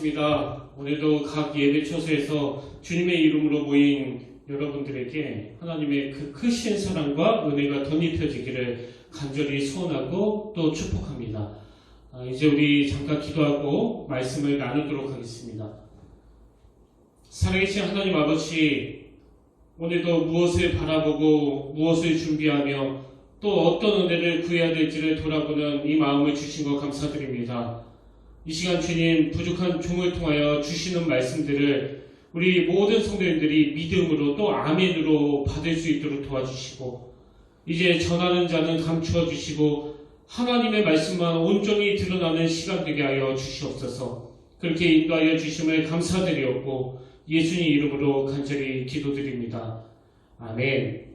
반갑습니다. 오늘도 각 예배 처소에서 주님의 이름으로 모인 여러분들에게 하나님의 그 크신 사랑과 은혜가 덧입혀지기를 간절히 소원하고 또 축복합니다. 이제 우리 잠깐 기도하고 말씀을 나누도록 하겠습니다. 살아계신 하나님 아버지, 오늘도 무엇을 바라보고 무엇을 준비하며 또 어떤 은혜를 구해야 될지를 돌아보는 이 마음을 주신 것 감사드립니다. 이 시간 주님, 부족한 종을 통하여 주시는 말씀들을 우리 모든 성도님들이 믿음으로 또 아멘으로 받을 수 있도록 도와주시고, 이제 전하는 자는 감추어 주시고 하나님의 말씀만 온전히 드러나는 시간 되게 하여 주시옵소서. 그렇게 인도하여 주심을 감사드리옵고 예수님 이름으로 간절히 기도드립니다. 아멘.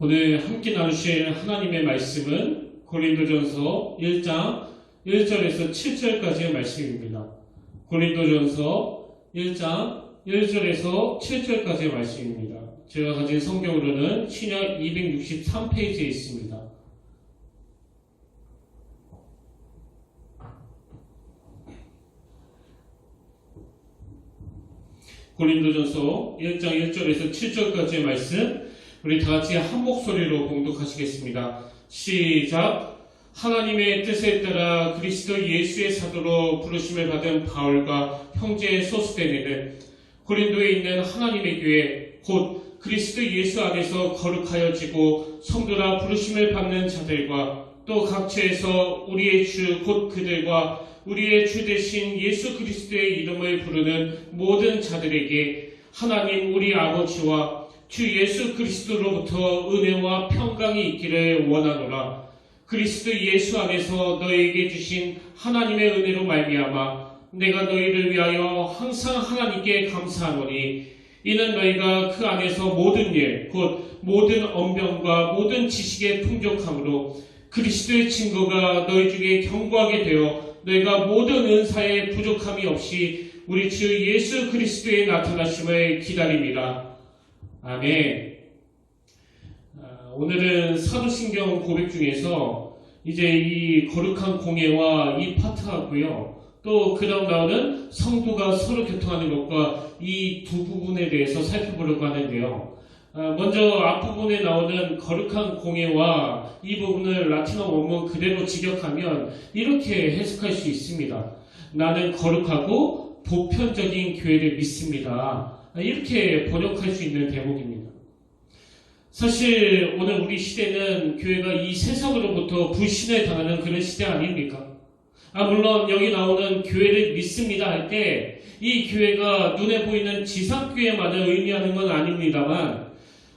오늘 함께 나누실 하나님의 말씀은 고린도전서 1장 1절에서 7절까지의 말씀입니다. 고린도전서 1장 1절에서 7절까지의 말씀입니다. 제가 가진 성경으로는 신약 263페이지에 있습니다. 고린도전서 1장 1절에서 7절까지의 말씀, 우리 다같이 한 목소리로 봉독하시겠습니다. 시작! 하나님의 뜻에 따라 그리스도 예수의 사도로 부르심을 받은 바울과 형제 소스데네는 고린도에 있는 하나님의 교회 곧 그리스도 예수 안에서 거룩하여지고 성도라 부르심을 받는 자들과 또 각처에서 우리의 주 곧 그들과 우리의 주 되신 예수 그리스도의 이름을 부르는 모든 자들에게 하나님 우리 아버지와 주 예수 그리스도로부터 은혜와 평강이 있기를 원하노라. 그리스도 예수 안에서 너희에게 주신 하나님의 은혜로 말미암아 내가 너희를 위하여 항상 하나님께 감사하노니 이는 너희가 그 안에서 모든 일 곧 모든 언변과 모든 지식의 풍족함으로 그리스도의 증거가 너희 중에 견고하게 되어 너희가 모든 은사에 부족함이 없이 우리 주 예수 그리스도의 나타나심을 기다립니다. 아멘. 오늘은 사도신경 고백 중에서 이제 이 거룩한 공예와 이 파트하고요, 또 그 다음 나오는 성도가 서로 교통하는 것과 이 두 부분에 대해서 살펴보려고 하는데요. 먼저 앞부분에 나오는 거룩한 공예와 이 부분을 라틴어 원문 그대로 직역하면 이렇게 해석할 수 있습니다. 나는 거룩하고 보편적인 교회를 믿습니다. 이렇게 번역할 수 있는 대목입니다. 사실 오늘 우리 시대는 교회가 이 세상으로부터 불신을 당하는 그런 시대 아닙니까? 물론 여기 나오는 교회를 믿습니다 할 때 이 교회가 눈에 보이는 지상교회만을 의미하는 건 아닙니다만,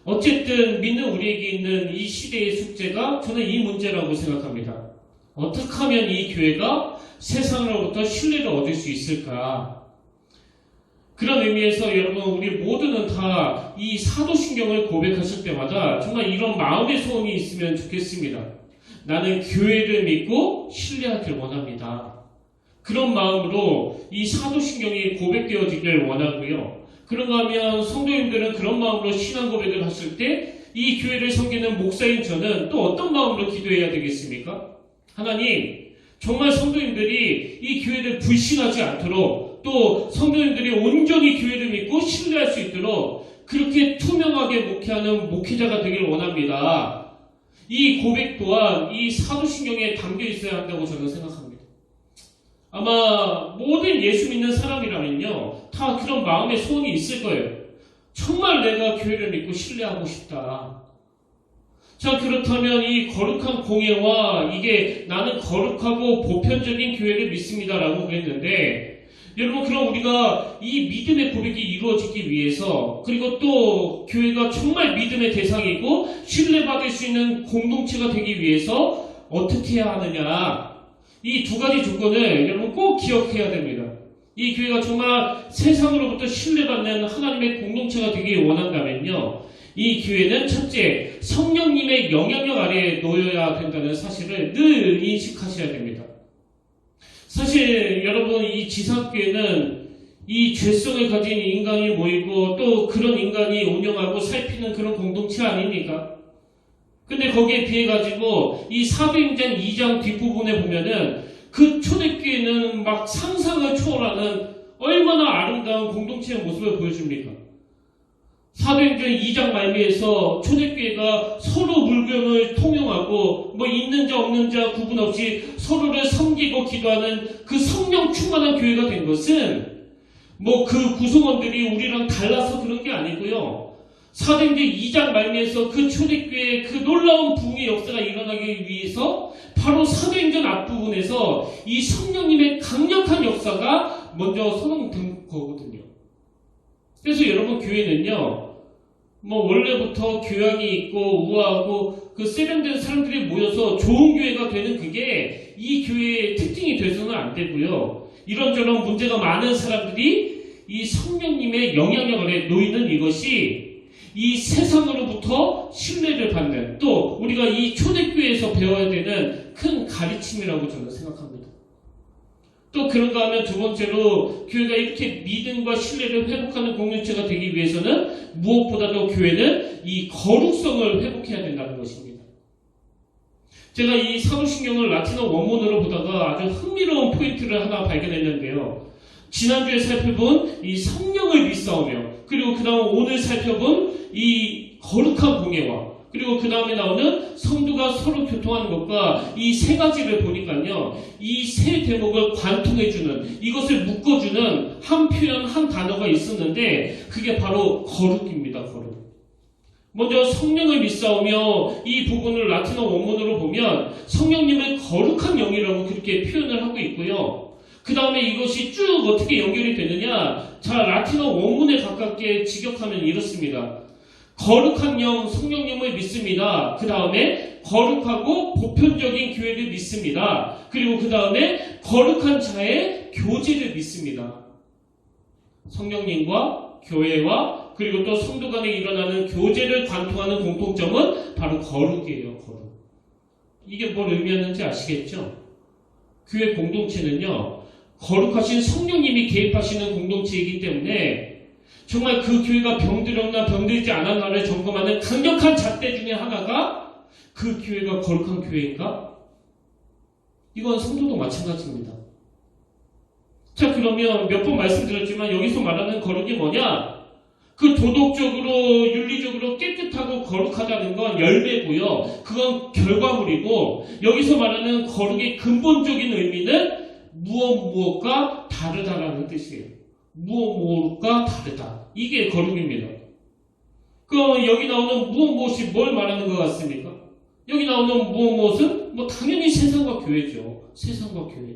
어쨌든 믿는 우리에게 있는 이 시대의 숙제가 저는 이 문제라고 생각합니다. 어떻게 하면 이 교회가 세상으로부터 신뢰를 얻을 수 있을까? 그런 의미에서 여러분, 우리 모두는 다 이 사도신경을 고백하실 때마다 정말 이런 마음의 소원이 있으면 좋겠습니다. 나는 교회를 믿고 신뢰하길 원합니다. 그런 마음으로 이 사도신경이 고백되어지길 원하고요. 그런가 하면 성도님들은 그런 마음으로 신앙 고백을 하실 때 이 교회를 섬기는 목사인 저는 또 어떤 마음으로 기도해야 되겠습니까? 하나님, 정말 성도님들이 이 교회를 불신하지 않도록, 또 성도님들이 온전히 교회를 믿고 신뢰할 수 있도록 그렇게 투명하게 목회하는 목회자가 되길 원합니다. 이 고백 또한 이 사도신경에 담겨 있어야 한다고 저는 생각합니다. 아마 모든 예수 믿는 사람이라면요, 다 그런 마음의 소원이 있을 거예요. 정말 내가 교회를 믿고 신뢰하고 싶다. 자, 그렇다면 이 거룩한 공예와 이게 나는 거룩하고 보편적인 교회를 믿습니다라고 그랬는데, 여러분, 그럼 우리가 이 믿음의 고백이 이루어지기 위해서, 그리고 또 교회가 정말 믿음의 대상이고 신뢰받을 수 있는 공동체가 되기 위해서 어떻게 해야 하느냐, 이 두 가지 조건을 여러분 꼭 기억해야 됩니다. 이 교회가 정말 세상으로부터 신뢰받는 하나님의 공동체가 되기 원한다면요, 이 교회는 첫째, 성령님의 영향력 아래에 놓여야 된다는 사실을 늘 인식하셔야 됩니다. 사실 여러분, 이 지상교회는 이 죄성을 가진 인간이 모이고 또 그런 인간이 운영하고 살피는 그런 공동체 아닙니까? 근데 거기에 비해 가지고 이 사도행전 2장 뒷부분에 보면은 그 초대교회는 막 상상을 초월하는 얼마나 아름다운 공동체의 모습을 보여줍니까? 사도행전 2장 말미에서 초대교회가 서로 물건을 통용하고 뭐 있는 자 없는 자 구분 없이 서로를 섬기고 기도하는 그 성령 충만한 교회가 된 것은 뭐 그 구성원들이 우리랑 달라서 그런 게 아니고요. 사도행전 2장 말미에서 그 초대교회의 그 놀라운 부흥의 역사가 일어나기 위해서 바로 사도행전 앞부분에서 이 성령님의 강력한 역사가 먼저 선언된 거거든요. 그래서 여러분 교회는요, 뭐 원래부터 교양이 있고 우아하고 그 세련된 사람들이 모여서 좋은 교회가 되는 그게 이 교회의 특징이 돼서는 안 되고요. 이런저런 문제가 많은 사람들이 이 성령님의 영향력 아래 놓이는 이것이 이 세상으로부터 신뢰를 받는, 또 우리가 이 초대교회에서 배워야 되는 큰 가르침이라고 저는 생각합니다. 또 그런가 하면 두 번째로 교회가 이렇게 믿음과 신뢰를 회복하는 공동체가 되기 위해서는 무엇보다도 교회는 이 거룩성을 회복해야 된다는 것입니다. 제가 이 사도신경을 라틴어 원문으로 보다가 아주 흥미로운 포인트를 하나 발견했는데요. 지난주에 살펴본 이 성령을 믿사오며, 그리고 그 다음 오늘 살펴본 이 거룩한 공예와, 그리고 그 다음에 나오는 성도가 서로 교통하는 것과 이 세 가지를 보니까요, 이 세 대목을 관통해주는, 이것을 묶어주는 한 표현, 한 단어가 있었는데 그게 바로 거룩입니다. 거룩. 먼저 성령을 믿사오며 이 부분을 라틴어 원문으로 보면 성령님을 거룩한 영이라고 그렇게 표현을 하고 있고요. 그 다음에 이것이 쭉 어떻게 연결이 되느냐, 자 라틴어 원문에 가깝게 직역하면 이렇습니다. 거룩한 영 성령님을 믿습니다. 그 다음에 거룩하고 보편적인 교회를 믿습니다. 그리고 그 다음에 거룩한 자의 교제를 믿습니다. 성령님과 교회와 그리고 또 성도 간에 일어나는 교제를 관통하는 공통점은 바로 거룩이에요. 거룩. 이게 뭘 의미하는지 아시겠죠? 교회 공동체는요, 거룩하신 성령님이 개입하시는 공동체이기 때문에 정말 그 교회가 병들었나 병들지 않았나를 점검하는 강력한 잣대 중에 하나가 그 교회가 거룩한 교회인가? 이건 성도도 마찬가지입니다. 자, 그러면 몇 번 말씀드렸지만 여기서 말하는 거룩이 뭐냐? 그 도덕적으로 윤리적으로 깨끗하고 거룩하다는 건 열매고요. 그건 결과물이고, 여기서 말하는 거룩의 근본적인 의미는 무엇과 다르다라는 뜻이에요. 무엇과 다르다. 이게 거룩입니다. 여기 나오는 무엇이 뭘 말하는 것 같습니까? 여기 나오는 무엇은 뭐 당연히 세상과 교회죠. 세상과 교회.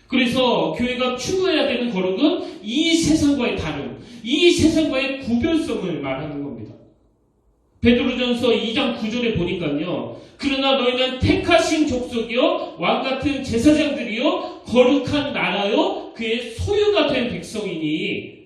그래서 교회가 추구해야 되는 거룩은 이 세상과의 다름, 이 세상과의 구별성을 말하는 겁니다. 베드로전서 2장 9절에 보니까요. 그러나 너희는 택하신 족속이요 왕같은 제사장들이요 거룩한 나라요 그의 소유가 된 백성이니,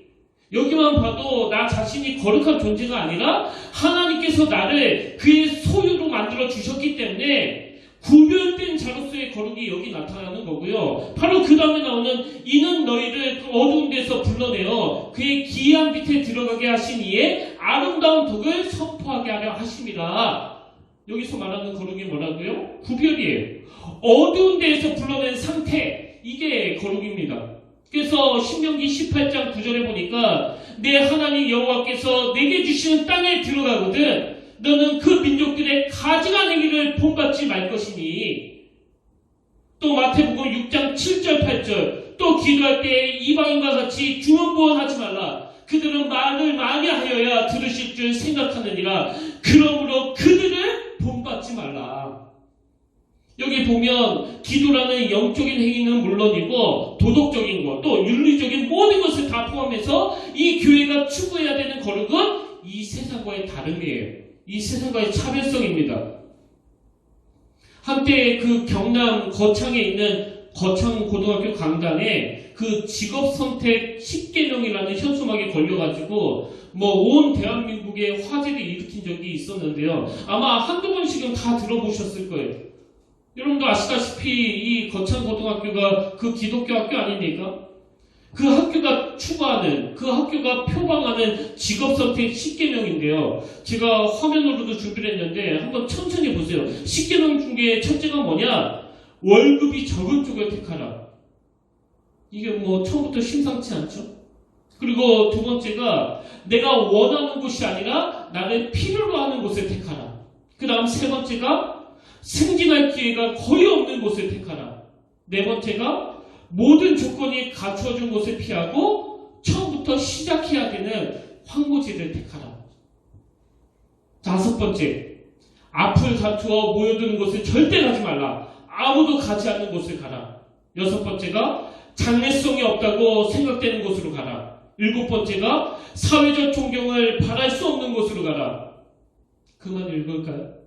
여기만 봐도 나 자신이 거룩한 존재가 아니라 하나님께서 나를 그의 소유로 만들어 주셨기 때문에 구별된 자로서의 거룩이 여기 나타나는 거고요. 바로 그 다음에 나오는 이는 너희를 어두운 데서 불러내어 그의 기이한 빛에 들어가게 하신 이의 아름다운 덕을 선포하게 하려 하심이라. 여기서 말하는 거룩이 뭐라고요? 구별이에요. 어두운 데에서 불러낸 상태, 이게 거룩입니다. 그래서 신명기 18장 9절에 보니까 내 하나님 여호와께서 내게 주시는 땅에 들어가거든 너는 그 민족들의 가증한 행위를 본받지 말 것이니, 또 마태복음 6장 7절 8절 또 기도할 때 이방인과 같이 중언부언하지 말라. 그들은 말을 많이 하여야 들으실 줄 생각하느니라. 그러므로 그들을 본받지 말라. 여기 보면 기도라는 영적인 행위는 물론이고 도덕적인 것, 또 윤리적인 모든 것을 다 포함해서 이 교회가 추구해야 되는 거룩은 이 세상과의 다름이에요. 이 세상과의 차별성입니다. 한때 그 경남 거창에 있는 거창고등학교 강당에 그 직업선택 10개명이라는 현수막에 걸려가지고 뭐 온 대한민국에 화제를 일으킨 적이 있었는데요. 아마 한두 번씩은 다 들어보셨을 거예요. 여러분도 아시다시피 이 거창고등학교가 그 기독교 학교 아닙니까? 그 학교가 추구하는, 그 학교가 표방하는 직업선택 10개명인데요. 제가 화면으로도 준비를 했는데 한번 천천히 보세요. 10개명 중에 첫째가 뭐냐? 월급이 적은 쪽을 택하라. 이게 뭐 처음부터 심상치 않죠? 그리고 두 번째가 내가 원하는 곳이 아니라 나를 필요로 하는 곳을 택하라. 그 다음 세 번째가 승진할 기회가 거의 없는 곳을 택하라. 네 번째가 모든 조건이 갖추어진 곳을 피하고 처음부터 시작해야 되는 황무지를 택하라. 다섯 번째, 앞을 다투어 모여드는 곳을 절대 가지 말라. 아무도 가지 않는 곳을 가라. 여섯 번째가 장래성이 없다고 생각되는 곳으로 가라. 일곱 번째가 사회적 존경을 바랄 수 없는 곳으로 가라. 그만 읽을까요?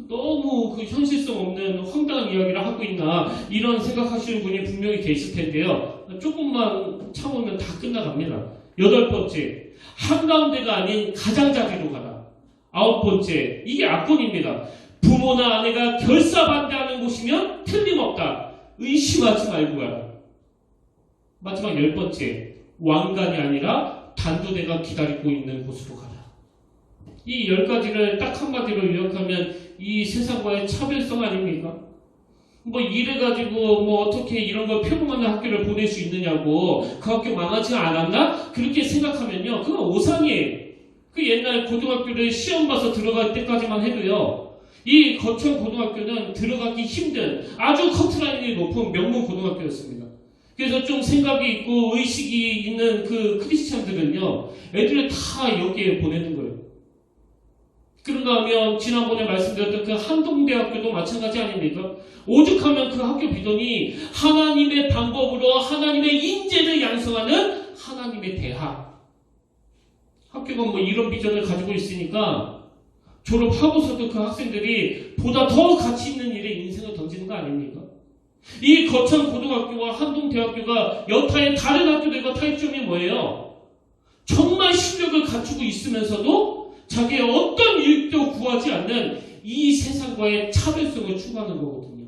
너무 그 현실성 없는 황당한 이야기를 하고 있나 이런 생각하시는 분이 분명히 계실 텐데요. 조금만 참으면 다 끝나갑니다. 여덟 번째, 한가운데가 아닌 가장자리로 가라. 아홉 번째, 이게 압권입니다. 부모나 아내가 결사반대하는 곳이면 틀림없다. 의심하지 말고 가라. 마지막 열 번째, 왕관이 아니라 단두대가 기다리고 있는 곳으로 가라. 이 열 가지를 딱 한마디로 요약하면 이 세상과의 차별성 아닙니까? 뭐 이래가지고 뭐 어떻게 이런 걸 표범하는 학교를 보낼 수 있느냐고, 그 학교 망하지 않았나? 그렇게 생각하면요, 그건 오산이에요. 그 옛날 고등학교를 시험 봐서 들어갈 때까지만 해도요, 이 거천 고등학교는 들어가기 힘든 아주 커트라인이 높은 명문 고등학교였습니다. 그래서 좀 생각이 있고 의식이 있는 그 크리스찬들은요, 애들을 다 여기에 보내는 거예요. 그런가 하면 지난번에 말씀드렸던 그 한동대학교도 마찬가지 아닙니까? 오죽하면 그 학교 비전이 하나님의 방법으로 하나님의 인재를 양성하는 하나님의 대학. 학교가 뭐 이런 비전을 가지고 있으니까 졸업하고서도 그 학생들이 보다 더 가치 있는 일에 인생을 던지는 거 아닙니까? 이 거천 고등학교와 한동대학교가 여타의 다른 학교들과 타이점이 뭐예요? 정말 실력을 갖추고 있으면서도 자기의 어떤 일도 구하지 않는 이 세상과의 차별성을 추구하는 거거든요.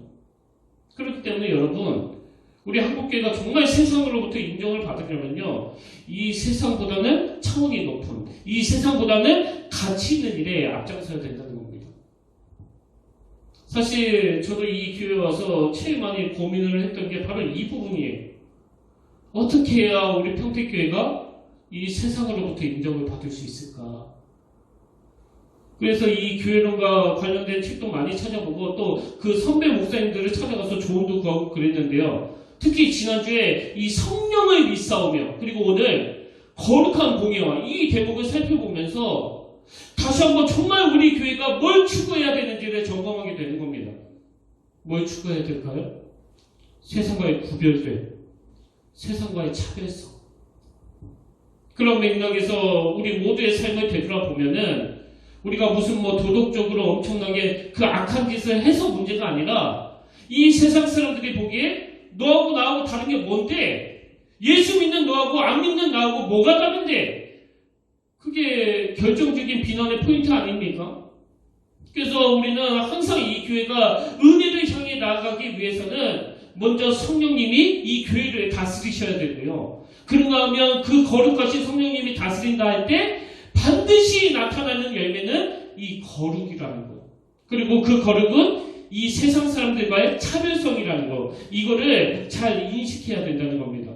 그렇기 때문에 여러분, 우리 한국교회가 정말 세상으로부터 인정을 받으려면요, 이 세상보다는 차원이 높은, 이 세상보다는 가치 있는 일에 앞장서야 된다는 겁니다. 사실 저도 이 교회에 와서 제일 많이 고민을 했던 게 바로 이 부분이에요. 어떻게 해야 우리 평택교회가 이 세상으로부터 인정을 받을 수 있을까? 그래서 이 교회론과 관련된 책도 많이 찾아보고 또 그 선배 목사님들을 찾아가서 조언도 구하고 그랬는데요. 특히 지난주에 이 성령을 믿사오며 그리고 오늘 거룩한 공예와 이 대목을 살펴보면서 다시 한번 정말 우리 교회가 뭘 추구해야 되는지를 점검하게 되는 겁니다. 뭘 추구해야 될까요? 세상과의 구별됨, 세상과의 차별성. 그런 맥락에서 우리 모두의 삶을 되돌아보면은 우리가 무슨 뭐 도덕적으로 엄청나게 그 악한 짓을 해서 문제가 아니라 이 세상 사람들이 보기에 너하고 나하고 다른 게 뭔데? 예수 믿는 너하고 안 믿는 나하고 뭐가 다른데? 그게 결정적인 비난의 포인트 아닙니까? 그래서 우리는 항상 이 교회가 은혜를 향해 나아가기 위해서는 먼저 성령님이 이 교회를 다스리셔야 되고요. 그런가 하면 그 거룩하신 성령님이 다스린다 할 때 반드시 나타나는 열매는 이 거룩이라는 거. 그리고 그 거룩은 이 세상 사람들과의 차별성이라는 거. 이거를 잘 인식해야 된다는 겁니다.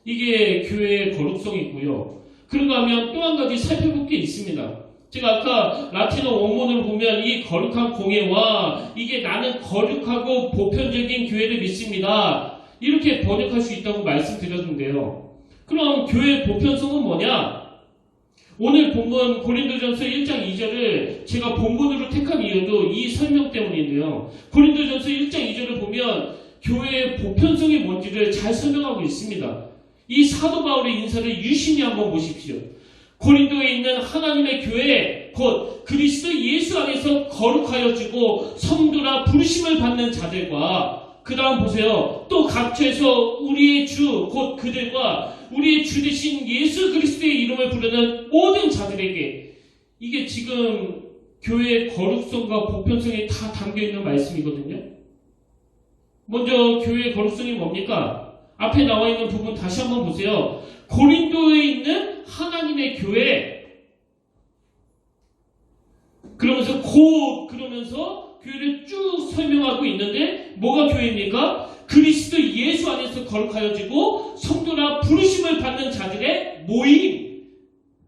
이게 교회의 거룩성이고요. 그런가 하면 또 한 가지 살펴볼 게 있습니다. 제가 아까 라틴어 원문을 보면 이 거룩한 공예와 이게 나는 거룩하고 보편적인 교회를 믿습니다. 이렇게 번역할 수 있다고 말씀드렸는데요. 그럼 교회의 보편성은 뭐냐? 오늘 본문 고린도전서 1장 2절을 제가 본문으로 택한 이유도 이 설명 때문인데요. 고린도전서 1장 2절을 보면 교회의 보편성이 뭔지를 잘 설명하고 있습니다. 이 사도 바울의 인사를 유심히 한번 보십시오. 고린도에 있는 하나님의 교회, 곧 그리스도 예수 안에서 거룩하여지고 성도라 부르심을 받는 자들과 그 다음 보세요. 또 각처에서 우리의 주, 곧 그들과 우리의 주 되신 예수 그리스도의 이름을 부르는 모든 자들에게, 이게 지금 교회의 거룩성과 보편성이 다 담겨있는 말씀이거든요. 먼저 교회의 거룩성이 뭡니까? 앞에 나와 있는 부분 다시 한번 보세요. 고린도에 있는 하나님의 교회, 그러면서 곧 그러면서 교회를 쭉 설명하고 있는데 뭐가 교회입니까? 그리스도 예수 안에서 거룩하여지고 성도나 부르심을 받는 자들의 모임.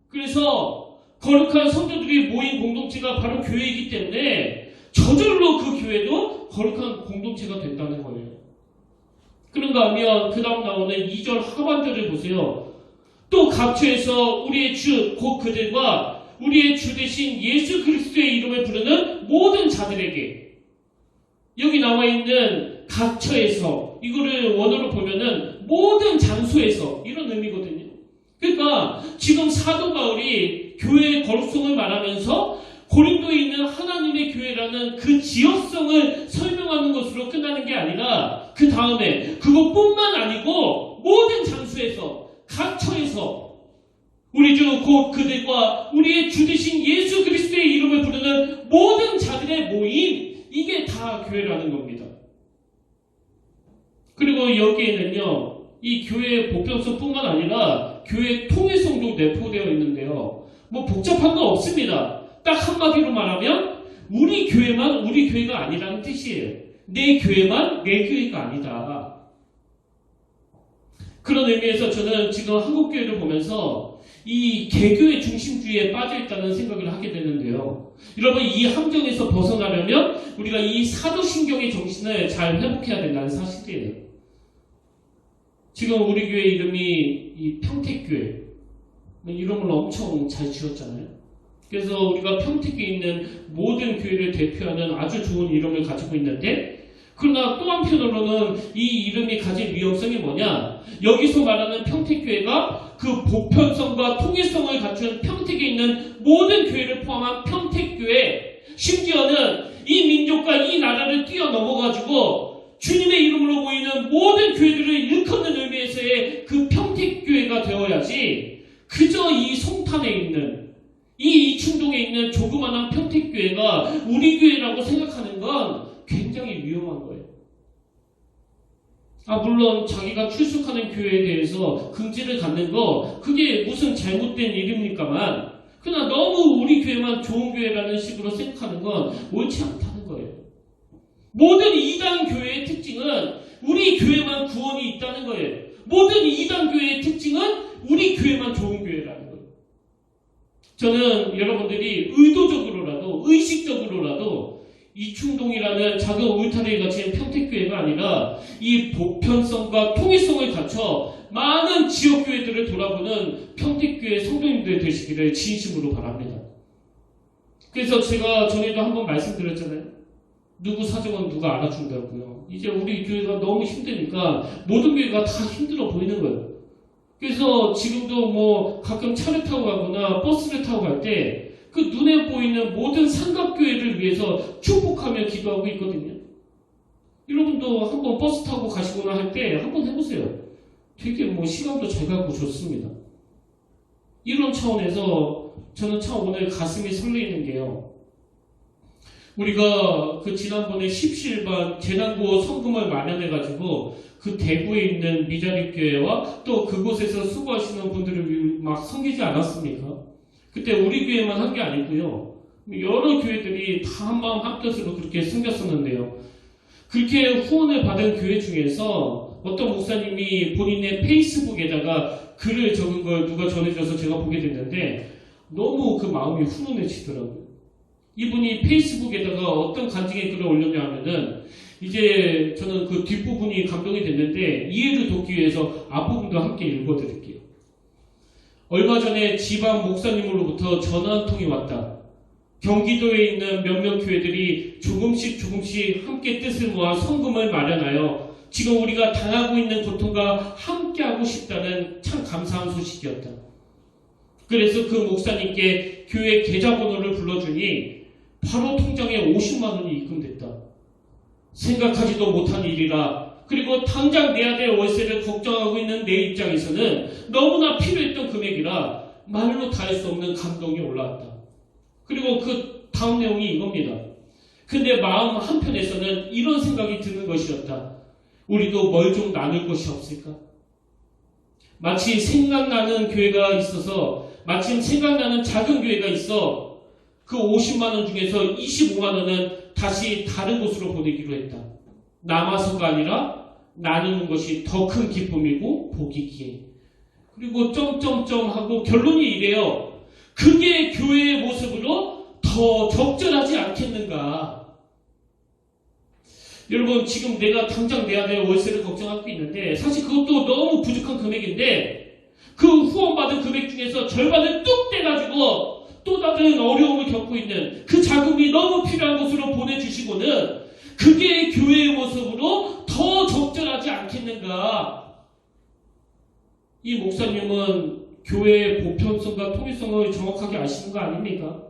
그래서 거룩한 성도들이 모인 공동체가 바로 교회이기 때문에 저절로 그 교회도 거룩한 공동체가 됐다는 거예요. 그런가 하면 그 다음 나오는 2절 하반절을 보세요. 또 각처에서 우리의 주 곧 그들과 우리의 주 되신 예수 그리스도의 이름을 부르는 모든 자들에게, 여기 나와 있는 각처에서, 이거를 원어로 보면은 모든 장소에서, 이런 의미거든요. 그러니까 지금 사도 바울이 교회의 거룩성을 말하면서 고린도에 있는 하나님의 교회라는 그 지역성을 설명하는 것으로 끝나는 게 아니라 그 다음에 그것뿐만 아니고 모든 장소에서, 각처에서 우리 주 곧 그들과 우리의 주 되신 예수 그리스도의 이름을 부르는 모든 자들의 모임, 이게 다 교회라는 겁니다. 그리고 여기에는요, 이 교회의 보편성뿐만 아니라 교회의 통일성도 내포되어 있는데요. 뭐 복잡한 거 없습니다. 딱 한마디로 말하면 우리 교회만 우리 교회가 아니라는 뜻이에요. 내 교회만 내 교회가 아니다. 그런 의미에서 저는 지금 한국교회를 보면서 이 개교의 중심주의에 빠져있다는 생각을 하게 되는데요. 여러분, 이 함정에서 벗어나려면 우리가 이 사도신경의 정신을 잘 회복해야 된다는 사실이에요. 지금 우리 교회 이름이 이 평택교회, 이름을 엄청 잘 지었잖아요. 그래서 우리가 평택에 있는 모든 교회를 대표하는 아주 좋은 이름을 가지고 있는데, 그러나 또 한편으로는 이 이름이 가진 위험성이 뭐냐? 여기서 말하는 평택교회가 그 보편성과 통일성을 갖춘 평택에 있는 모든 교회를 포함한 평택교회, 심지어는 이 민족과 이 나라를 뛰어넘어가지고 주님의 이름으로 보이는 모든 교회들을 일컫는 의미에서의 그 평택교회가 되어야지, 그저 이 송탄에 있는, 이 이충동에 있는 조그마한 평택교회가 우리 교회라고 생각하는 건 굉장히 위험한 거예요. 물론 자기가 출석하는 교회에 대해서 긍지를 갖는 거, 그게 무슨 잘못된 일입니까만, 그러나 너무 우리 교회만 좋은 교회라는 식으로 생각하는 건 옳지 않다는 거예요. 모든 이단 교회의 특징은 우리 교회만 구원이 있다는 거예요. 모든 이단 교회의 특징은 우리 교회만 좋은 교회라는 거예요. 저는 여러분들이 의도적으로라도, 의식적으로라도 이충동이라는 작은 울타리에 갇힌 평택교회가 아니라 이 보편성과 통일성을 갖춰 많은 지역교회들을 돌아보는 평택교회 성도님들 되시기를 진심으로 바랍니다. 그래서 제가 전에도 한번 말씀드렸잖아요. 누구 사정은 누가 알아준다고요. 이제 우리 교회가 너무 힘드니까 모든 교회가 다 힘들어 보이는 거예요. 그래서 지금도 뭐 가끔 차를 타고 가거나 버스를 타고 갈 때 그 눈에 보이는 모든 삼각교회를 위해서 축복하며 기도하고 있거든요. 여러분도 한번 버스 타고 가시거나 할 때 한번 해보세요. 되게 뭐 시간도 잘 가고 좋습니다. 이런 차원에서 저는 참 오늘 가슴이 설레이는 게요. 우리가 그 지난번에 십시일반 재단구호 성금을 마련해가지고 그 대구에 있는 미자립교회와 또 그곳에서 수고하시는 분들을 막 섬기지 않았습니까? 그때 우리 교회만 한 게 아니고요. 여러 교회들이 다 한마음 한뜻으로 그렇게 섬겼었는데요. 그렇게 후원을 받은 교회 중에서 어떤 목사님이 본인의 페이스북에다가 글을 적은 걸 누가 전해줘서 제가 보게 됐는데 너무 그 마음이 훈훈해지더라고요. 이분이 페이스북에다가 어떤 간증의 글을 올렸냐 하면은, 이제 저는 그 뒷부분이 감동이 됐는데 이해를 돕기 위해서 앞부분도 함께 읽어드릴게요. 얼마 전에 지방 목사님으로부터 전화 한 통이 왔다. 경기도에 있는 몇몇 교회들이 조금씩 함께 뜻을 모아 성금을 마련하여 지금 우리가 당하고 있는 고통과 함께하고 싶다는 참 감사한 소식이었다. 그래서 그 목사님께 교회 계좌번호를 불러주니 바로 통장에 50만 원이 입금됐다. 생각하지도 못한 일이라. 그리고 당장 내야 될 월세를 걱정하고 있는 내 입장에서는 너무나 필요했던 금액이라 말로 다 할 수 없는 감동이 올라왔다. 그리고 그 다음 내용이 이겁니다. 근데 마음 한편에서는 이런 생각이 드는 것이었다. 우리도 뭘 좀 나눌 것이 없을까? 마치 생각나는 교회가 있어서, 마침 생각나는 작은 교회가 있어 그 50만 원 중에서 25만 원은 다시 다른 곳으로 보내기로 했다. 남아서가 아니라 나누는 것이 더 큰 기쁨이고 복이기에. 그리고 점점점 하고 결론이 이래요. 그게 교회의 모습으로 더 적절하지 않겠는가. 여러분, 지금 내가 당장 내야 될 월세를 걱정하고 있는데 사실 그것도 너무 부족한 금액인데 그 후원받은 금액 중에서 절반을 뚝 떼가지고 또 다른 어려움을 겪고 있는 그 자금이 너무 필요한 곳으로 보내주시고는 그게 교회의 모습으로 더 적절하지 않겠는가. 이 목사님은 교회의 보편성과 통일성을 정확하게 아시는 거 아닙니까?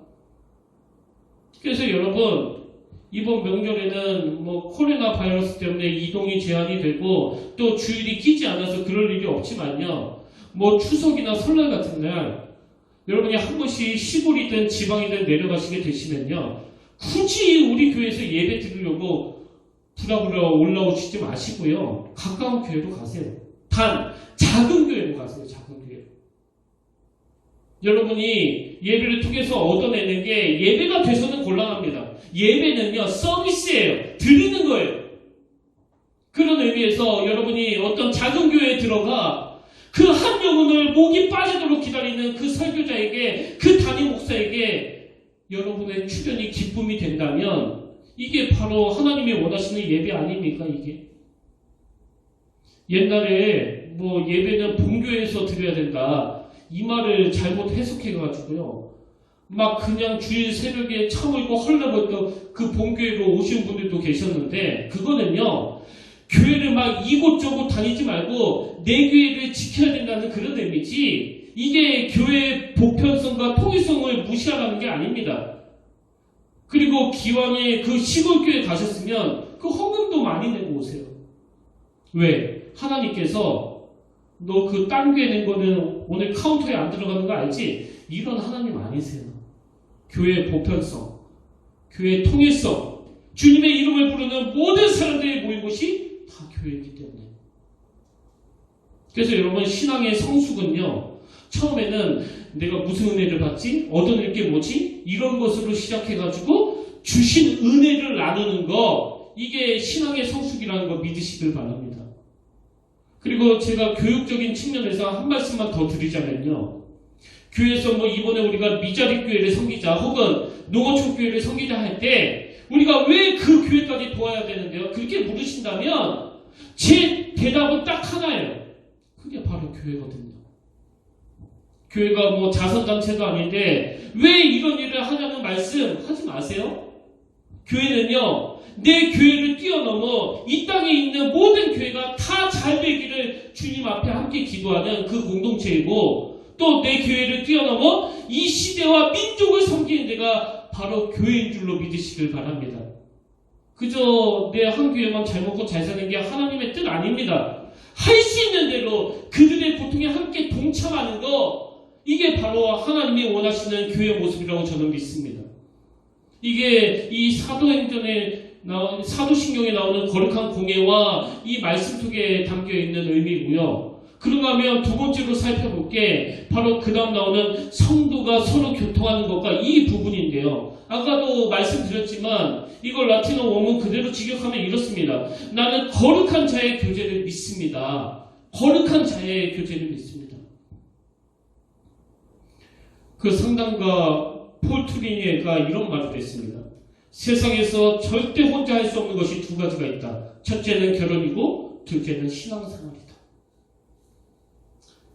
그래서 여러분, 이번 명절에는 코로나 바이러스 때문에 이동이 제한이 되고 또 주일이 끼지 않아서 그럴 일이 없지만요. 추석이나 설날 같은 날 여러분이 한 번씩 시골이든 지방이든 내려가시게 되시면요. 굳이 우리 교회에서 예배 드리려고 부랴부랴 올라오시지 마시고요. 가까운 교회로 가세요. 단 작은 교회로 가세요. 작은 교회. 여러분이 예배를 통해서 얻어내는 게 예배가 돼서는 곤란합니다. 예배는요, 서비스예요. 드리는 거예요. 그런 의미에서 여러분이 어떤 작은 교회에 들어가 그 한 영혼을 목이 빠지도록 기다리는 그 설교자에게, 그 담임 목사에게 여러분의 출연이 기쁨이 된다면 이게 바로 하나님이 원하시는 예배 아닙니까, 이게? 옛날에 예배는 본교회에서 드려야 된다. 이 말을 잘못 해석해가지고요. 막 그냥 주일 새벽에 참을고 헐레벌떡 그 본교회로 오신 분들도 계셨는데 그거는요. 교회를 막 이곳저곳 다니지 말고 내 교회를 지켜야 된다는 그런 의미지 이게 교회의 보편성과 통일성을 무시하라는 게 아닙니다. 그리고 기왕에 그 시골교회 가셨으면 그 헌금도 많이 내고 오세요. 왜? 하나님께서 너 그 딴 교회 낸 거는 오늘 카운터에 안 들어가는 거 알지? 이런 하나님 아니세요. 교회의 보편성, 교회의 통일성, 주님의 이름을 부르는 모든 사람들이 모인 곳이 다 교회이기 때문에. 그래서 여러분, 신앙의 성숙은요, 처음에는 내가 무슨 은혜를 받지? 얻어낼 게 뭐지? 이런 것으로 시작해가지고 주신 은혜를 나누는 거, 이게 신앙의 성숙이라는 거 믿으시길 바랍니다. 그리고 제가 교육적인 측면에서 한 말씀만 더 드리자면요. 교회에서 이번에 우리가 미자립 교회를 섬기자 혹은 농어촌 교회를 섬기자 할 때 우리가 왜 그 교회까지 도와야 되는데요? 그렇게 물으신다면 제 대답은 딱 하나예요. 그게 바로 교회거든요. 교회가 자선단체도 아닌데 왜 이런 일을 하냐는 말씀 하지 마세요. 교회는요. 내 교회를 뛰어넘어 이 땅에 있는 모든 교회가 다 잘 되기를 주님 앞에 함께 기도하는 그 공동체이고 또 내 교회를 뛰어넘어 이 시대와 민족을 섬기는 데가 바로 교회인 줄로 믿으시길 바랍니다. 그저 내 한 교회만 잘 먹고 잘 사는 게 하나님의 뜻 아닙니다. 할 수 있는 대로 그들의 고통에 함께 동참하는 거, 이게 바로 하나님이 원하시는 교회의 모습이라고 저는 믿습니다. 이게 이 사도신경에 나오는 거룩한 공예와 이 말씀 속에 담겨있는 의미고요. 그런가 하면 두 번째로 살펴볼 게 바로 그 다음 나오는 성도가 서로 교통하는 것과 이 부분인데요. 아까도 말씀드렸지만 이걸 라틴어 원문 그대로 직역하면 이렇습니다. 나는 거룩한 자의 교제를 믿습니다. 거룩한 자의 교제를 믿습니다. 그 상담가 폴 투리니에가 이런 말을 했습니다. 세상에서 절대 혼자 할 수 없는 것이 두 가지가 있다. 첫째는 결혼이고 둘째는 신앙생활이다.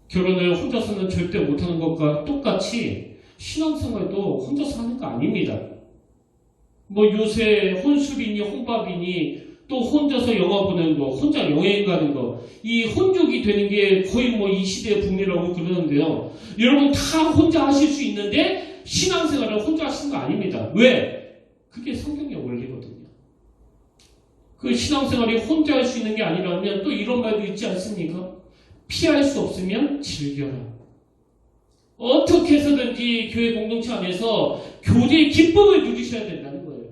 결혼을 혼자서는 절대 못하는 것과 똑같이 신앙생활도 혼자서 하는 거 아닙니다. 요새 혼술이니 혼밥이니 또 혼자서 영화 보는 거, 혼자 여행 가는 거, 이 혼족이 되는 게 거의 이 시대의 붐이라고 그러는데요. 여러분 다 혼자 하실 수 있는데 신앙생활을 혼자 하시는 거 아닙니다. 왜? 그게 성경의 원리거든요. 그 신앙생활이 혼자 할 수 있는 게 아니라면 또 이런 말도 있지 않습니까? 피할 수 없으면 즐겨라. 어떻게 해서든지 교회 공동체 안에서 교제의 기쁨을 누리셔야 된다는 거예요.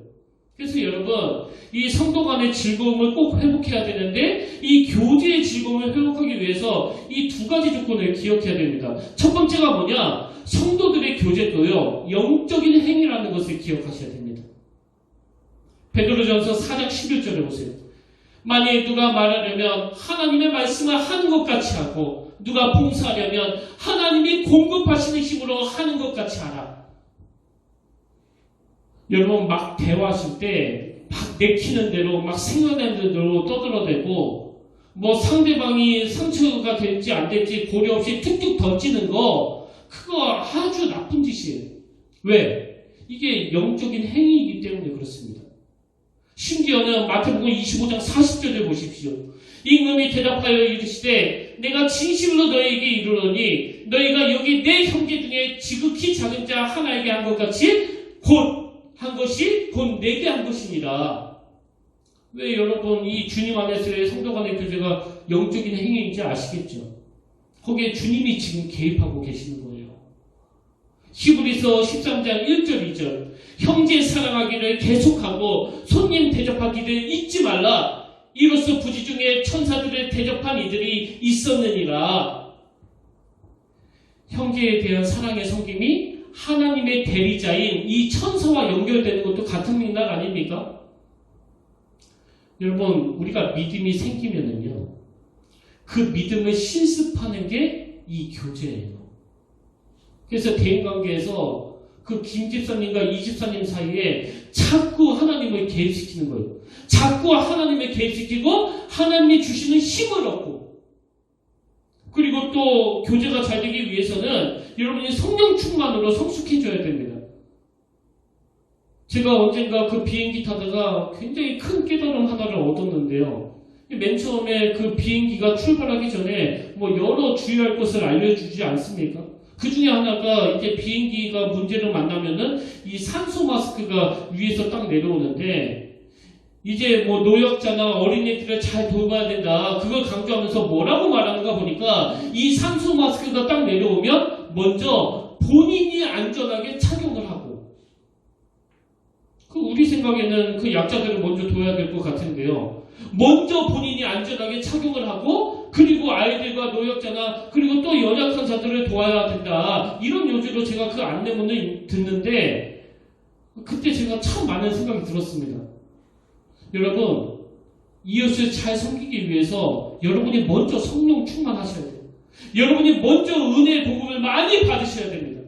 그래서 여러분, 이 성도 간의 즐거움을 꼭 회복해야 되는데, 이 교제의 즐거움을 회복하기 위해서 이 두 가지 조건을 기억해야 됩니다. 첫 번째가 뭐냐? 성도들의 교제도요, 영적인 행위라는 것을 기억하셔야 됩니다. 베드로전서 4장 11절에 보세요. 만일 누가 말하려면 하나님의 말씀을 하는 것 같이 하고, 누가 봉사하려면 하나님이 공급하시는 힘으로 하는 것 같이 하라. 여러분, 막 대화하실 때 막 내키는 대로 막 생각나는 대로 떠들어대고, 뭐 상대방이 상처가 될지 안 될지 고려 없이 툭툭 던지는 거, 그거 아주 나쁜 짓이에요. 왜? 이게 영적인 행위이기 때문에 그렇습니다. 심지어는 마태복음 25장 40절에 보십시오. 임금이 대답하여 이르시되 내가 진실로 너희에게 이르노니 너희가 여기 내 형제 중에 지극히 작은 자 하나에게 한 것 같이 곧 한 것이 곧 내게 한 것이니라. 왜 여러분 이 주님 안에서의 성도 간의 교제가 영적인 행위인지 아시겠죠? 거기에 주님이 지금 개입하고 계시는 거예요. 히브리서 13장 1절 2절 형제 사랑하기를 계속하고 손님 대접하기를 잊지 말라. 이로써 부지 중에 천사들을 대접한 이들이 있었느니라. 형제에 대한 사랑의 섬김이 하나님의 대리자인 이 천사와 연결되는 것도 같은 맥락 아닙니까? 여러분, 우리가 믿음이 생기면은요, 그 믿음을 실습하는 게 이 교제예요. 그래서 대인관계에서 그 김 집사님과 이 집사님 사이에 자꾸 하나님을 개입시키는 거예요. 자꾸 하나님을 개입시키고 하나님이 주시는 힘을 얻고, 그리고 또 교제가 잘 되기 위해서는 여러분이 성령 충만으로 성숙해져야 됩니다. 제가 언젠가 그 비행기 타다가 굉장히 큰 깨달음 하나를 얻었는데요. 맨 처음에 그 비행기가 출발하기 전에 뭐 여러 주의할 것을 알려주지 않습니까? 그 중에 하나가 이제 비행기가 문제를 만나면은 이 산소 마스크가 위에서 딱 내려오는데, 이제 뭐 노약자나 어린이들을 잘 돌봐야 된다, 그걸 강조하면서 뭐라고 말하는가 보니까 이 산소 마스크가 딱 내려오면 먼저 본인이 안전하게 착용을 하고, 그 우리 생각에는 그 약자들을 먼저 둬야 될 것 같은데요. 먼저 본인이 안전하게 착용을 하고, 그리고 아이들과 노약자나 그리고 또 연약한 자들을 도와야 된다, 이런 요지로 제가 그 안내문을 듣는데 그때 제가 참 많은 생각이 들었습니다. 여러분, 이웃을 잘 섬기기 위해서 여러분이 먼저 성령 충만하셔야 돼요. 여러분이 먼저 은혜의 복음을 많이 받으셔야 됩니다.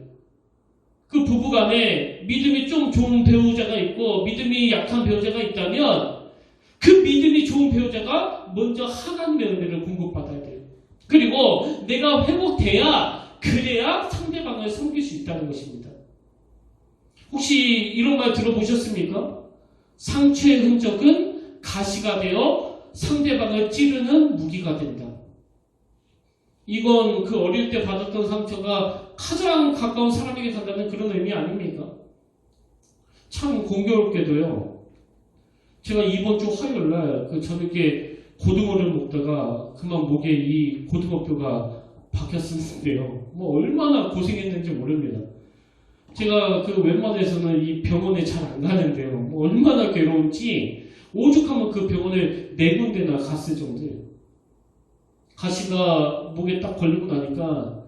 그 부부간에 믿음이 좀 좋은 배우자가 있고 믿음이 약한 배우자가 있다면 그 믿음이 좋은 배우자가 먼저 하나님의 은혜를 공급받아야 돼요. 그리고 내가 회복돼야, 그래야 상대방을 섬길 수 있다는 것입니다. 혹시 이런 말 들어보셨습니까? 상처의 흔적은 가시가 되어 상대방을 찌르는 무기가 된다. 이건 그 어릴 때 받았던 상처가 가장 가까운 사람에게 간다는 그런 의미 아닙니까? 참 공교롭게도요, 제가 이번 주 화요일 날 그 저녁에 고등어를 먹다가 그만 목에 이 고등어뼈가 박혔었는데요. 뭐 얼마나 고생했는지 모릅니다. 제가 그 웬만해서는 이 병원에 잘 안 가는데요. 뭐 얼마나 괴로운지 오죽하면 그 병원에 4군데나 갔을 정도예요. 가시가 목에 딱 걸리고 나니까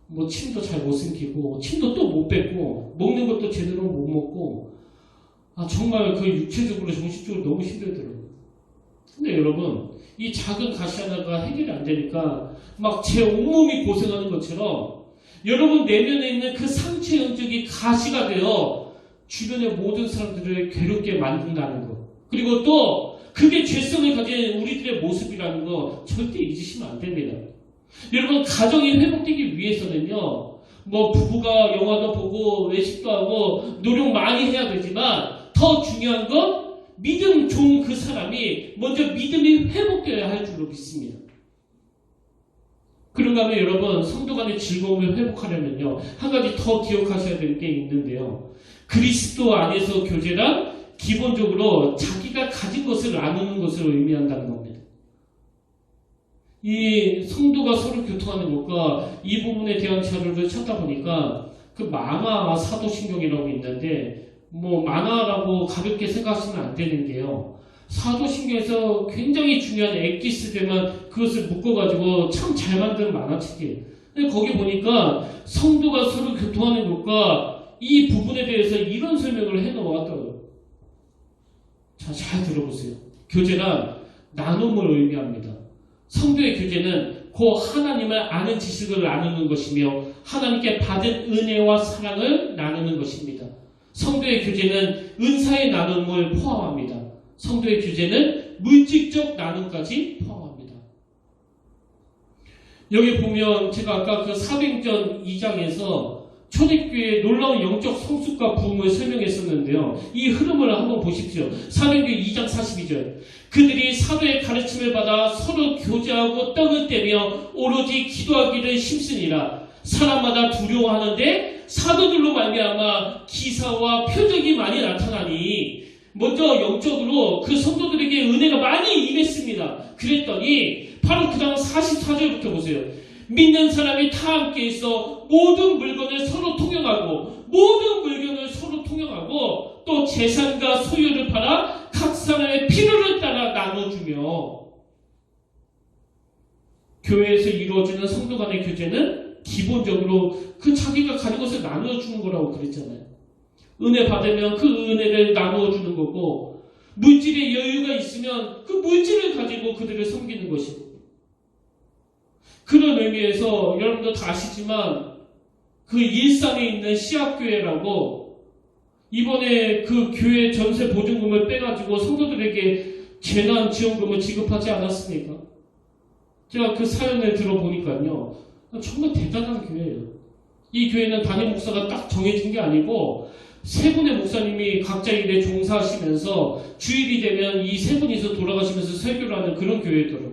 뭐 침도 잘 못 삼키고 침도 또 못 뱉고 먹는 것도 제대로 못 먹고, 정말 그 육체적으로 정신적으로 너무 힘들더라고요. 근데 여러분, 이 작은 가시 하나가 해결이 안 되니까 막 제 온몸이 고생하는 것처럼 여러분 내면에 있는 그 상처의 흔적이 가시가 되어 주변의 모든 사람들을 괴롭게 만든다는 것, 그리고 또 그게 죄성을 가진 우리들의 모습이라는 거 절대 잊으시면 안 됩니다. 여러분, 가정이 회복되기 위해서는요, 뭐 부부가 영화도 보고 외식도 하고 노력 많이 해야 되지만 더 중요한 건 믿음 좋은 그 사람이 먼저 믿음이 회복되어야 할 줄로 믿습니다. 그런가 하면 여러분, 성도 간의 즐거움을 회복하려면요, 한 가지 더 기억하셔야 될 게 있는데요. 그리스도 안에서 교제란 기본적으로 자기가 가진 것을 나누는 것을 의미한다는 겁니다. 이 성도가 서로 교통하는 것과 이 부분에 대한 자료를 찾다 보니까 그 마마 사도신경이라고 있는데, 만화라고 가볍게 생각하시면 안 되는 게요. 사도신경에서 굉장히 중요한 엑기스들만 그것을 묶어가지고 참 잘 만든 만화책이에요. 근데 거기 보니까 성도가 서로 교통하는 것과 이 부분에 대해서 이런 설명을 해놓았더라고요. 자, 잘 들어보세요. 교제란 나눔을 의미합니다. 성도의 교제는 그 하나님을 아는 지식을 나누는 것이며 하나님께 받은 은혜와 사랑을 나누는 것입니다. 성도의 교제는 은사의 나눔을 포함합니다. 성도의 교제는 물질적 나눔까지 포함합니다. 여기 보면 제가 아까 그 사도행전 2장에서 초대교회의 놀라운 영적 성숙과 부흥을 설명했었는데요. 이 흐름을 한번 보십시오. 사도행전 2장 42절. 그들이 사도의 가르침을 받아 서로 교제하고 떡을 떼며 오로지 기도하기를 힘쓰니라. 사람마다 두려워하는데 사도들로 말미암아 기사와 표적이 많이 나타나니 먼저 영적으로 그 성도들에게 은혜가 많이 임했습니다. 그랬더니 바로 그 다음 44절부터 보세요. 믿는 사람이 다 함께 있어 모든 물건을 서로 통용하고 또 재산과 소유를 팔아 각 사람의 필요를 따라 나눠주며 교회에서 이루어지는 성도 간의 교제는 기본적으로 그 자기가 가진 것을 나눠주는 거라고 그랬잖아요. 은혜 받으면 그 은혜를 나누어주는 거고 물질의 여유가 있으면 그 물질을 가지고 그들을 섬기는 것이고 그런 의미에서 여러분도 다 아시지만 그 일산에 있는 씨앗교회라고 이번에 그 교회 전세 보증금을 빼가지고 성도들에게 재난지원금을 지급하지 않았습니까? 제가 그 사연을 들어보니까요. 정말 대단한 교회예요. 이 교회는 담임 목사가 딱 정해진 게 아니고 세 분의 목사님이 각자 일에 종사하시면서 주일이 되면 이 세 분이서 돌아가시면서 설교를 하는 그런 교회더라고요.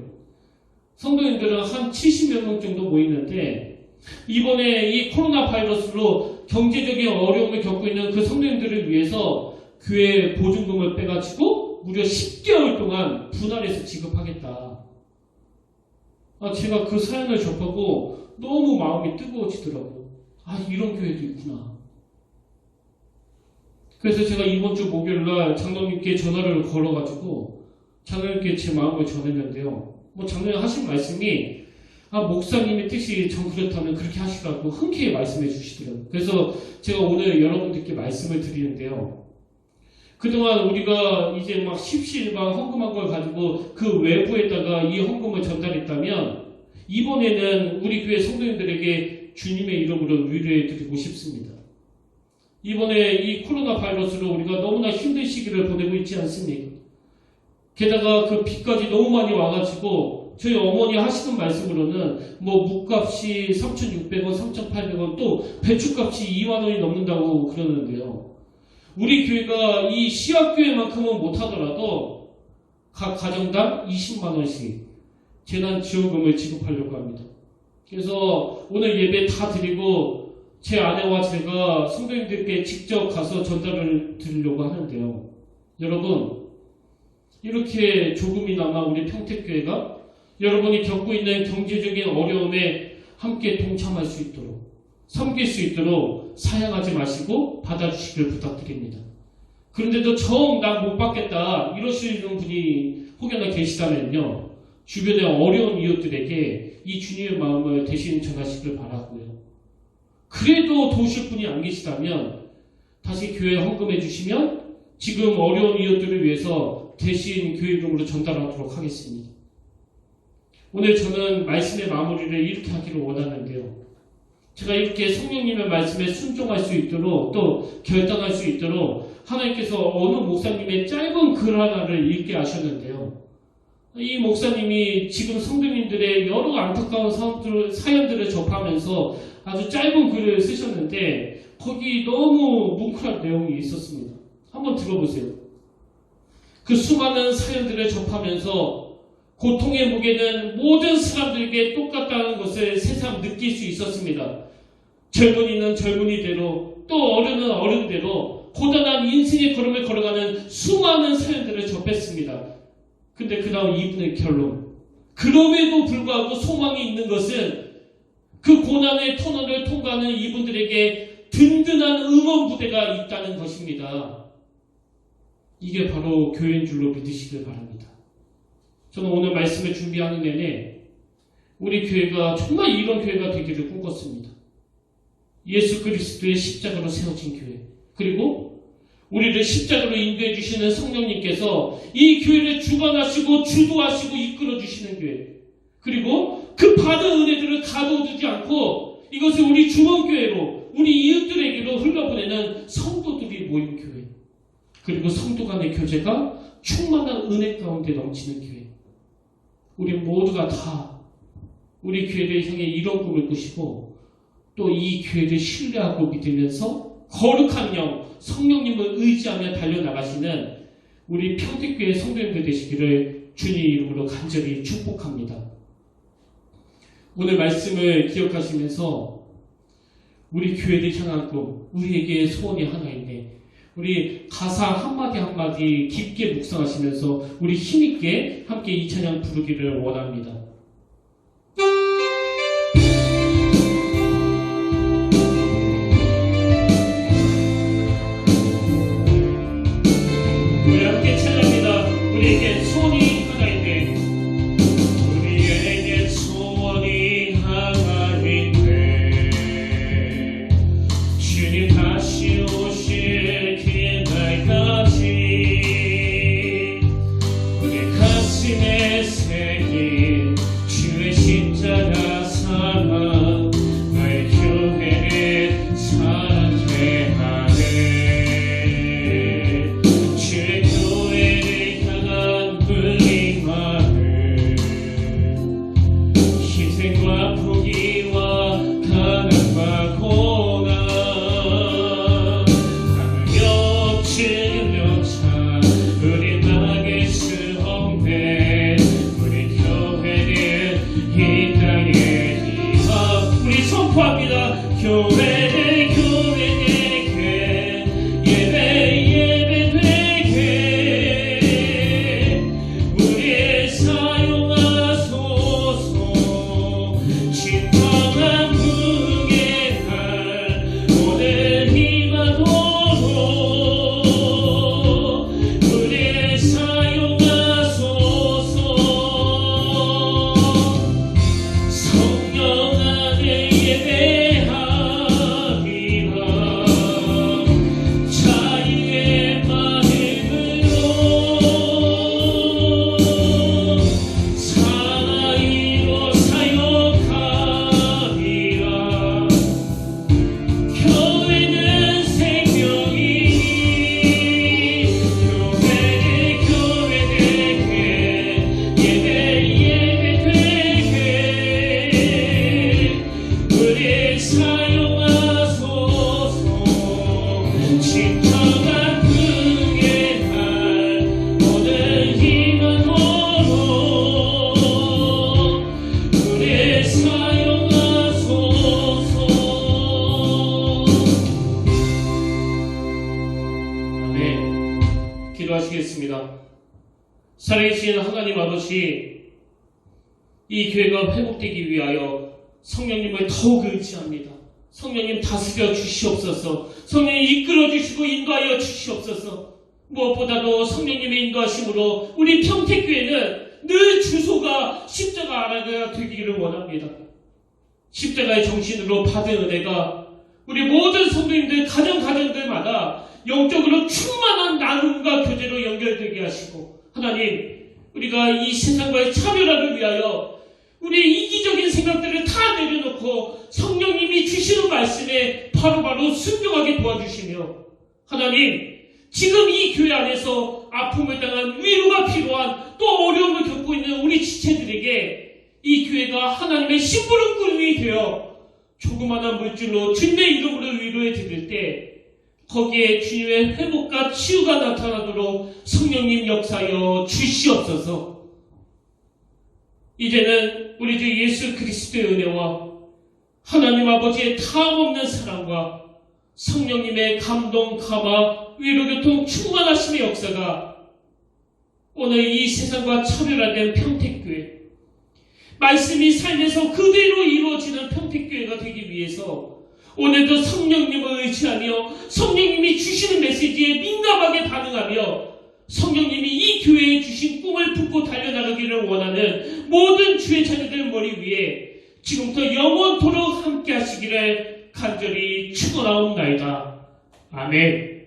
성도님들은 한 70여 명 정도 모이는데 이번에 이 코로나 바이러스로 경제적인 어려움을 겪고 있는 그 성도님들을 위해서 교회 보증금을 빼가지고 무려 10개월 동안 분할해서 지급하겠다. 제가 그 사연을 접하고 너무 마음이 뜨거워지더라고요. 이런 교회도 있구나. 그래서 제가 이번 주 목요일날 장로님께 전화를 걸어가지고 장로님께 제 마음을 전했는데요. 장로님 하신 말씀이 목사님의 뜻이 전 그렇다면 그렇게 하시라고 흔쾌히 말씀해 주시더라고요. 그래서 제가 오늘 여러분들께 말씀을 드리는데요. 그동안 우리가 이제 막 십시일반 헌금한 걸 가지고 그 외부에다가 이 헌금을 전달했다면 이번에는 우리 교회 성도님들에게 주님의 이름으로 위로해 드리고 싶습니다. 이번에 이 코로나 바이러스로 우리가 너무나 힘든 시기를 보내고 있지 않습니까? 게다가 그 비까지 너무 많이 와가지고 저희 어머니 하시는 말씀으로는 묵값이 3,600원, 3,800원 또 배추값이 2만 원이 넘는다고 그러는데요. 우리 교회가 이 씨앗교회만큼은 못하더라도 각 가정당 20만 원씩 재난지원금을 지급하려고 합니다. 그래서 오늘 예배 다 드리고 제 아내와 제가 성도님들께 직접 가서 전달을 드리려고 하는데요. 여러분, 이렇게 조금이나마 우리 평택교회가 여러분이 겪고 있는 경제적인 어려움에 함께 동참할 수 있도록 섬길 수 있도록 사양하지 마시고 받아주시길 부탁드립니다. 그런데도 정 나 못 받겠다 이러시는 분이 혹여나 계시다면요. 주변의 어려운 이웃들에게 이 주님의 마음을 대신 전하시길 바라고요. 그래도 도우실 분이 안 계시다면 다시 교회에 헌금해 주시면 지금 어려운 이웃들을 위해서 대신 교회 이름으로 전달하도록 하겠습니다. 오늘 저는 말씀의 마무리를 이렇게 하기를 원하는데요. 제가 이렇게 성령님의 말씀에 순종할 수 있도록 또 결단할 수 있도록 하나님께서 어느 목사님의 짧은 글 하나를 읽게 하셨는데요. 이 목사님이 지금 성도님들의 여러 안타까운 사연들을 접하면서 아주 짧은 글을 쓰셨는데 거기 너무 뭉클한 내용이 있었습니다. 한번 들어보세요. 그 수많은 사연들을 접하면서 고통의 무게는 모든 사람들에게 똑같다는 것을 새삼 느낄 수 있었습니다. 젊은이는 젊은이대로 또 어른은 어른대로 고단한 인생의 걸음을 걸어가는 수많은 사연들을 접했습니다. 근데 그 다음 이분의 결론. 그럼에도 불구하고 소망이 있는 것은 그 고난의 터널을 통과하는 이분들에게 든든한 응원 부대가 있다는 것입니다. 이게 바로 교회인 줄로 믿으시길 바랍니다. 저는 오늘 말씀을 준비하는 내내 우리 교회가 정말 이런 교회가 되기를 꿈꿨습니다. 예수 그리스도의 십자가로 세워진 교회, 그리고 우리를 십자가로 인도해 주시는 성령님께서 이 교회를 주관하시고 주도하시고 이끌어 주시는 교회, 그리고 그 받은 은혜들을 가둬두지 않고 이것을 우리 주변교회로, 우리 이웃들에게로 흘려보내는 성도들이 모인 교회, 그리고 성도 간의 교제가 충만한 은혜 가운데 넘치는 교회. 우리 모두가 다 우리 교회를 향해 이런 꿈을 꾸시고 또 이 교회를 신뢰하고 믿으면서 거룩한 영, 성령님을 의지하며 달려나가시는 우리 평택교회 성도님들 되시기를 주님 이름으로 간절히 축복합니다. 오늘 말씀을 기억하시면서 우리 교회를 향한 꿈, 우리에게 소원이 하나인데 우리 가사 한마디 한마디 깊게 묵상하시면서 우리 힘있게 함께 이 찬양 부르기를 원합니다. 우리 함께 찬양합니다. 우리에게 소원이 하나인데 우리에게 소원이 하나인데 주님 다시 오실 그날까지 우리 가슴에 새긴 주의 십자가 사랑 나의 교회를 사랑케 하네. 주의 교회를 향한 불임하는 희생과 포기와 가난과 고난 하며 지금조차 우리 나길 수 없네. 우리 교회를 이 땅에 희망 우리 선포합니다. 교회를 교회에게 예배 되게 우리를 사용하소서. 진정한 부흥의 날 오늘 임하도록 우리를 사용하소서. 성령 안에 예배하리라 자유의 마음으로 사나이로 사역하리라. 교회는 생명이니 교회 되게 예배 되게 우리 사용하소서. 진정한 부흥의 날 오늘 임하도록 우리 사용하소서. 아멘. 기도하시겠습니다. 살아계신 하나님 아버지, 이 교회가 회복되기 위하여 성령님을 더욱 의지합니다. 성령님 다스려 주시옵소서. 성령님 이끌어 주시고 인도하여 주시옵소서. 무엇보다도 성령님의 인도하심으로 우리 평택교회는 늘 주소가 십자가 하나가 되기를 원합니다. 십자가의 정신으로 받은 은혜가 우리 모든 성도님들 가정들마다 영적으로 충만한 나눔과 교제로 연결되게 하시고, 하나님, 우리가 이 세상과의 차별화를 위하여 우리의 이기적인 생각들을 다 내려놓고 성령님이 주시는 말씀에 바로바로 순종하게 도와주시며, 하나님, 지금 이 교회 안에서 아픔을 당한 위로가 필요한 또 어려움을 겪고 있는 우리 지체들에게 이 교회가 하나님의 심부름꾼이 되어 조그마한 물질로 주님의 이름으로 위로해 드릴 때 거기에 주님의 회복과 치유가 나타나도록 성령님 역사하여 주시옵소서. 이제는 우리 주 예수 그리스도의 은혜와 하나님 아버지의 탐없는 사랑과 성령님의 감동, 감화, 위로, 교통, 충만하심의 역사가 오늘 이 세상과 차별화된 평택교회, 말씀이 삶에서 그대로 이루어지는 평택교회가 되기 위해서 오늘도 성령님을 의지하며 성령님이 주시는 메시지에 민감하게 반응하며 성령님이 이 교회에 주신 꿈을 품고 달려나가기를 원하는 모든 주의 자녀들 머리 위에 지금부터 영원토록 함께 하시기를 간절히 축원하옵나이다. 아멘.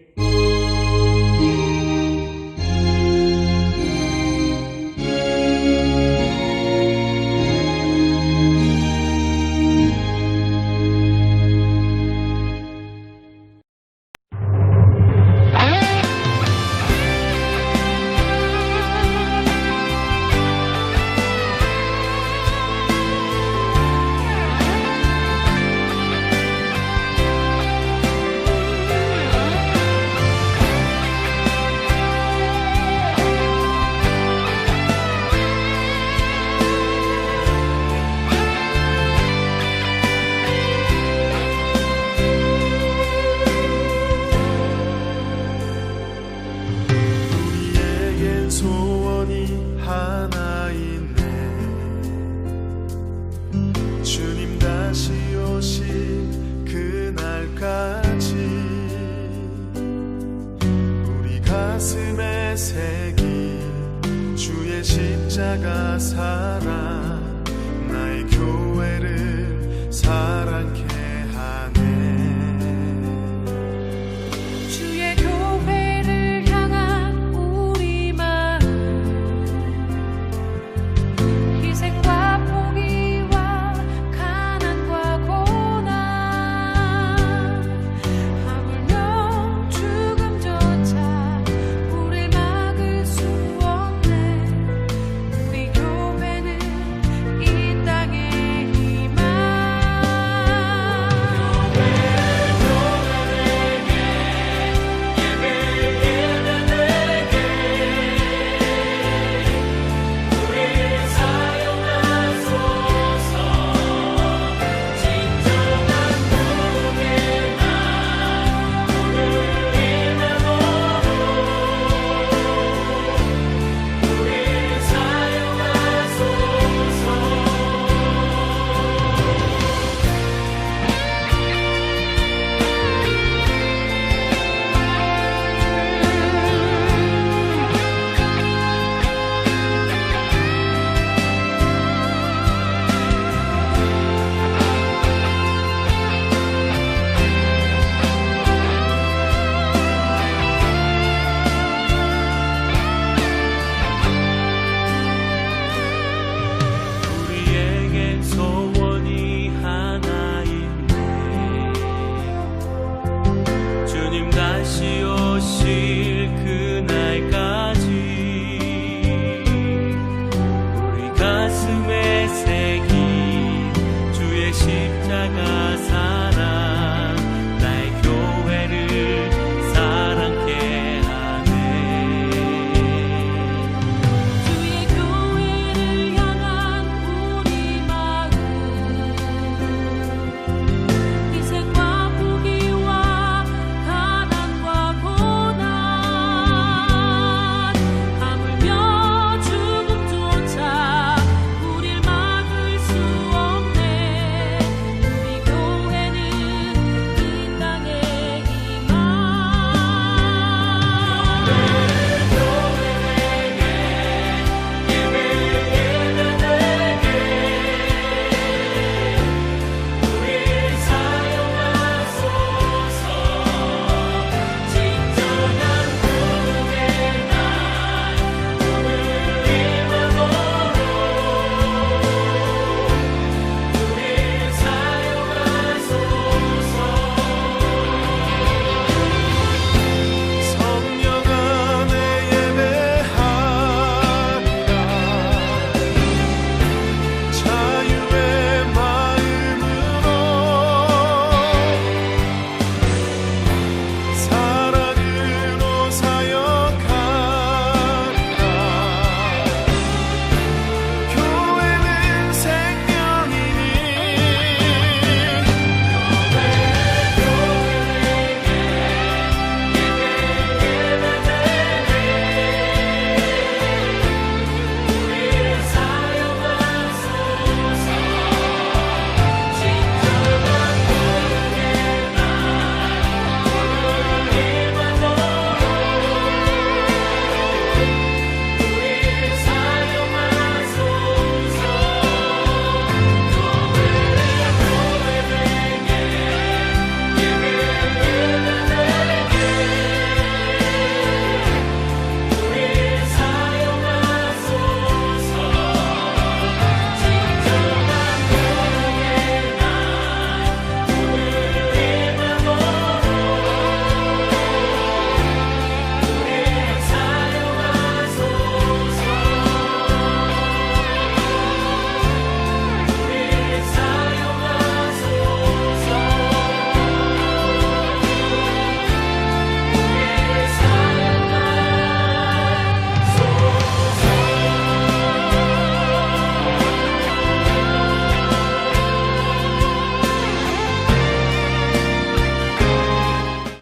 소원이 하나 있네. 주님 다시 오실 그날까지 우리 가슴에 새긴 주의 십자가 사랑